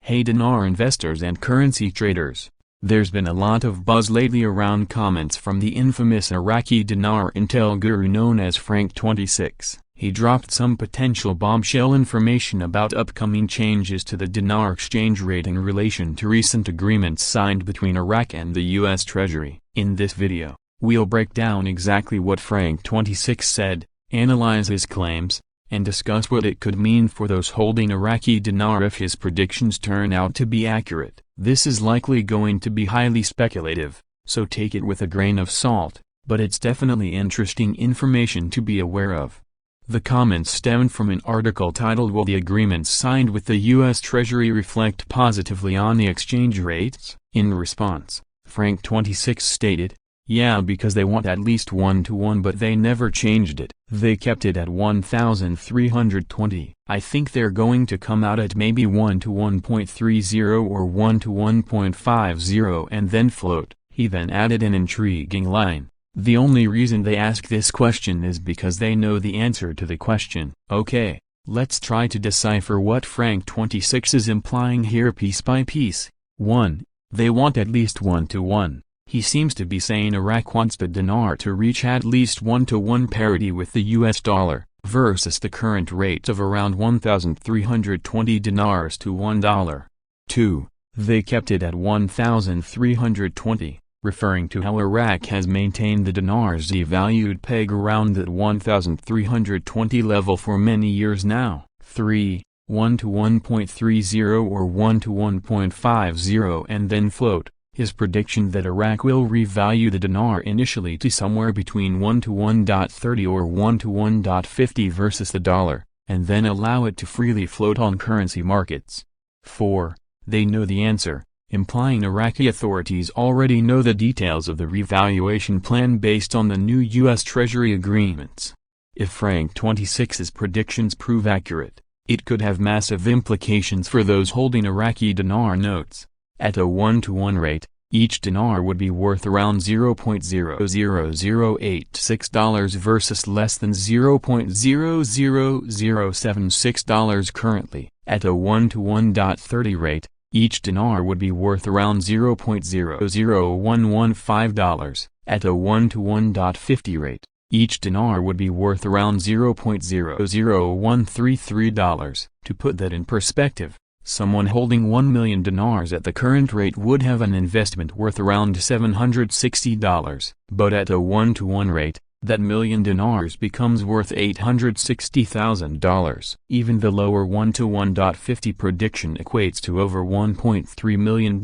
Hey Dinar investors and currency traders. There's been a lot of buzz lately around comments from the infamous Iraqi dinar intel guru known as Frank26. He dropped some potential bombshell information about upcoming changes to the dinar exchange rate in relation to recent agreements signed between Iraq and the US Treasury. In this video, we'll break down exactly what Frank26 said, analyze his claims, and discuss what it could mean for those holding Iraqi dinar if his predictions turn out to be accurate. This is likely going to be highly speculative, so take it with a grain of salt, but it's definitely interesting information to be aware of. The comments stemmed from an article titled "Will the agreements signed with the U.S. Treasury reflect positively on the exchange rates?" In response, Frank26 stated, "Yeah, because they want at least 1-to-1, but they never changed it. They kept it at 1,320. I think they're going to come out at maybe 1-to-1.30 or 1-to-1.50 and then float." He then added an intriguing line. "The only reason they ask this question is because they know the answer to the question." Okay, let's try to decipher what Frank26 is implying here piece by piece. 1. They want at least 1-to-1. He seems to be saying Iraq wants the dinar to reach at least 1-to-1 parity with the US dollar, versus the current rate of around 1,320 dinars to $1. 2. They kept it at 1,320, referring to how Iraq has maintained the dinar's devalued peg around that 1,320 level for many years now. 3. 1-to-1.30 or 1-to-1.50 and then float. His prediction that Iraq will revalue the dinar initially to somewhere between 1-to-1.30 or 1-to-1.50 versus the dollar, and then allow it to freely float on currency markets. 4. They know the answer, implying Iraqi authorities already know the details of the revaluation plan based on the new U.S. Treasury agreements. If Frank26's predictions prove accurate, it could have massive implications for those holding Iraqi dinar notes. At a 1-to-1 rate, each dinar would be worth around $0.00086 versus less than $0.00076 currently. At a 1-to-1.30 rate, each dinar would be worth around $0.00115. At a 1-to-1.50 rate, each dinar would be worth around $0.00133. To put that in perspective, someone holding 1 million dinars at the current rate would have an investment worth around $760. But at a 1-to-1 rate, that million dinars becomes worth $860,000. Even the lower 1-to-1.50 prediction equates to over $1.3 million.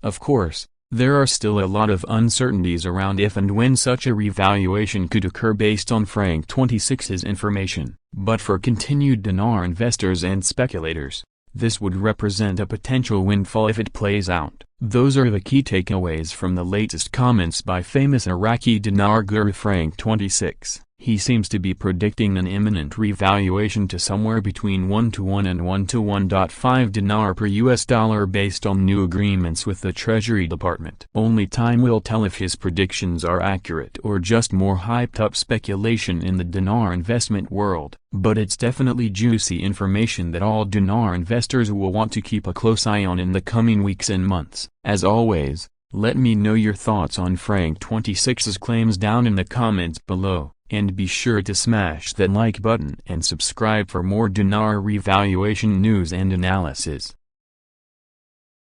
Of course, there are still a lot of uncertainties around if and when such a revaluation could occur based on Frank26's information. But for continued dinar investors and speculators, this would represent a potential windfall if it plays out. Those are the key takeaways from the latest comments by famous Iraqi dinar guru Frank26. He seems to be predicting an imminent revaluation to somewhere between 1-to-1 and 1-to-1.5 dinar per US dollar based on new agreements with the Treasury Department. Only time will tell if his predictions are accurate or just more hyped-up speculation in the dinar investment world. But it's definitely juicy information that all dinar investors will want to keep a close eye on in the coming weeks and months. As always, let me know your thoughts on Frank26's claims down in the comments below. And be sure to smash that like button and subscribe for more dinar revaluation news and analysis.